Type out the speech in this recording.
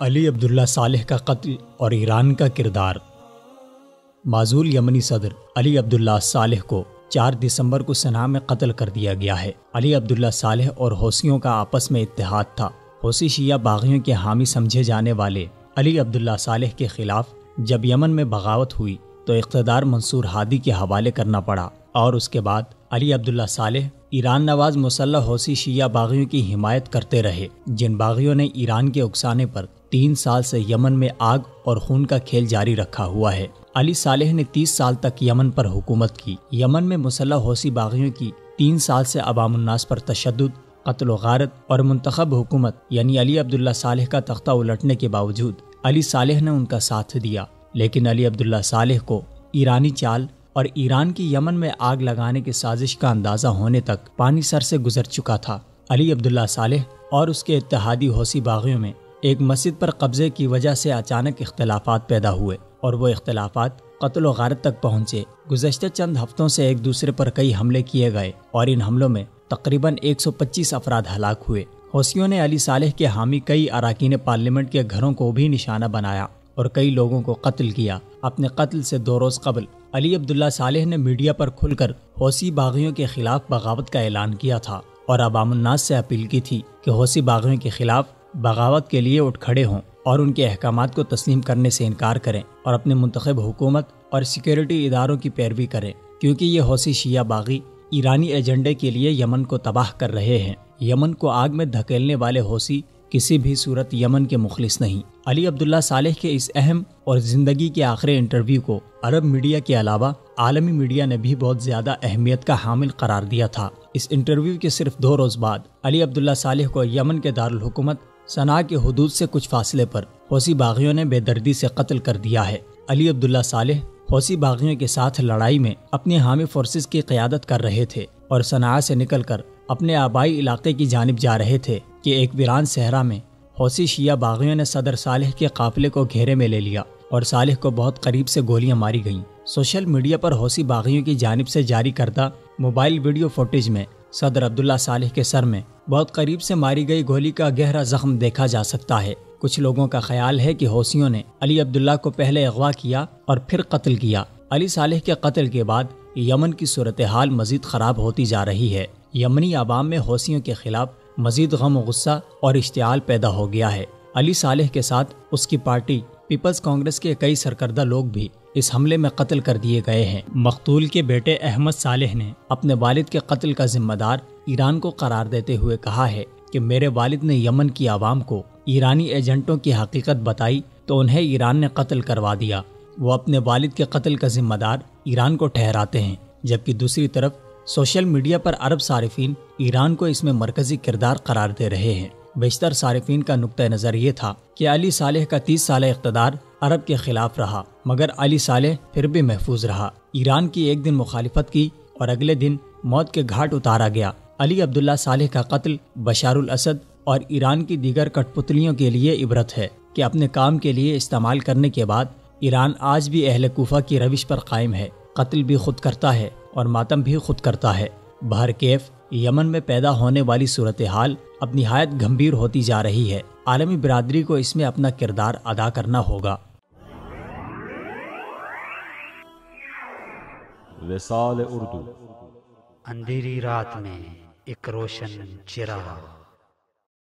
علی عبداللہ صالح کا قتل اور ایران کا کردار۔ معزول یمنی صدر علی عبداللہ صالح کو 4 دسمبر کو صنعاء میں قتل کر دیا گیا ہے۔ علی عبداللہ صالح اور حوثیوں کا آپس میں اتحاد تھا۔ حوثی شیعہ باغیوں کے حامی سمجھے جانے والے علی عبداللہ صالح کے خلاف جب یمن میں بغاوت ہوئی تو اقتدار منصور ہادی کے حوالے کرنا پڑا، اور اس کے بعد علی عبداللہ صالح ایران نواز مسلح حوثی شیعہ باغیوں کی حمایت کرتے رہے، جن باغیوں نے ایران کے اکسانے پر 3 سال سے یمن میں آگ اور خون کا کھیل جاری رکھا ہوا ہے۔ علی صالح نے 30 سال تک یمن پر حکومت کی۔ یمن میں مسلح حوثی باغیوں کی 3 سال سے عوام الناس پر تشدد، قتل و غارت اور منتخب حکومت یعنی علی عبداللہ صالح کا تختہ الٹنے کے باوجود علی صالح نے ان کا ساتھ دیا، لیکن علی عبداللہ صالح کو ایرانی چال اور ایران کی یمن میں آگ لگانے کی سازش کا اندازہ ہونے تک پانی سر سے گزر چکا تھا۔ علی عبداللہ صالح اور اس کے اتحادی حوثی باغیوں میں ایک مسجد پر قبضے کی وجہ سے اچانک اختلافات پیدا ہوئے، اور وہ اختلافات قتل و غارت تک پہنچے۔ گزشتہ چند ہفتوں سے ایک دوسرے پر کئی حملے کیے گئے، اور ان حملوں میں تقریباً 125 افراد ہلاک ہوئے۔ حوثیوں نے علی صالح کے حامی کئی اراکین پارلیمنٹ کے گھروں کو بھی نشانہ بنایا اور کئی لوگوں کو قتل کیا۔ اپنے قتل سے 2 روز قبل علی عبداللہ صالح نے میڈیا پر کھل کر حوثی باغیوں کے خلاف بغاوت کا اعلان کیا تھا، اور عوام الناس سے اپیل کی تھی کہ حوثی باغیوں کے خلاف بغاوت کے لیے اٹھ کھڑے ہوں اور ان کے احکامات کو تسلیم کرنے سے انکار کریں اور اپنے منتخب حکومت اور سیکیورٹی اداروں کی پیروی کریں، کیونکہ یہ حوثی شیعہ باغی ایرانی ایجنڈے کے لیے یمن کو تباہ کر رہے ہیں۔ یمن کو آگ میں دھکیلنے والے حوثی کسی بھی صورت یمن کے مخلص نہیں۔ علی عبداللہ صالح کے اس اہم اور زندگی کے آخری انٹرویو کو عرب میڈیا کے علاوہ عالمی میڈیا نے بھی بہت زیادہ اہمیت کا حامل قرار دیا تھا۔ اس انٹرویو کے صرف 2 روز بعد علی عبداللہ صالح کو یمن کے دارالحکومت صنعاء کے حدود سے کچھ فاصلے پر حوثی باغیوں نے بے دردی سے قتل کر دیا ہے۔ علی عبداللہ صالح حوثی باغیوں کے ساتھ لڑائی میں اپنے حامی فورسز کی قیادت کر رہے تھے اور صنعاء سے نکل کر اپنے آبائی علاقے کی جانب جا رہے تھے کہ ایک ویران صحرا میں حوثی شیعہ باغیوں نے صدر صالح کے قافلے کو گھیرے میں لے لیا اور صالح کو بہت قریب سے گولیاں ماری گئیں۔ سوشل میڈیا پر حوثی باغیوں کی جانب سے جاری کردہ موبائل ویڈیو فوٹیج میں صدر عبداللہ صالح کے سر میں بہت قریب سے ماری گئی گولی کا گہرا زخم دیکھا جا سکتا ہے۔ کچھ لوگوں کا خیال ہے کہ حوثیوں نے علی عبداللہ کو پہلے اغوا کیا اور پھر قتل کیا۔ علی صالح کے قتل کے بعد یمن کی صورتحال مزید خراب ہوتی جا رہی ہے۔ یمنی عوام میں حوثیوں کے خلاف مزید غم و غصہ اور اشتعال پیدا ہو گیا ہے۔ علی صالح کے ساتھ اس کی پارٹی پیپلز کانگریس کے کئی سرکردہ لوگ بھی اس حملے میں قتل کر دیے گئے ہیں۔ مقتول کے بیٹے احمد صالح نے اپنے والد کے قتل کا ذمہ دار ایران کو قرار دیتے ہوئے کہا ہے کہ میرے والد نے یمن کی عوام کو ایرانی ایجنٹوں کی حقیقت بتائی تو انہیں ایران نے قتل کروا دیا۔ وہ اپنے والد کے قتل کا ذمہ دار ایران کو ٹھہراتے ہیں، جبکہ دوسری طرف سوشل میڈیا پر عرب صارفین ایران کو اس میں مرکزی کردار قرار دے رہے ہیں۔ بیشتر صارفین کا نقطہ نظر یہ تھا کہ علی صالح کا 30 سالہ اقتدار عرب کے خلاف رہا، مگر علی صالح پھر بھی محفوظ رہا۔ ایران کی ایک دن مخالفت کی اور اگلے دن موت کے گھاٹ اتارا گیا۔ علی عبداللہ صالح کا قتل بشار الاسد اور ایران کی دیگر کٹ پتلیوں کے لیے عبرت ہے کہ اپنے کام کے لیے استعمال کرنے کے بعد ایران آج بھی اہل کوفہ کی روش پر قائم ہے، قتل بھی خود کرتا ہے اور ماتم بھی خود کرتا ہے۔ بہرکیف یمن میں پیدا ہونے والی صورتحال اب نہایت گھمبیر ہوتی جا رہی ہے۔ عالمی برادری کو اس میں اپنا کردار ادا کرنا ہوگا۔ وصال اردو۔ اندھیری رات میں ایک روشن چراغ۔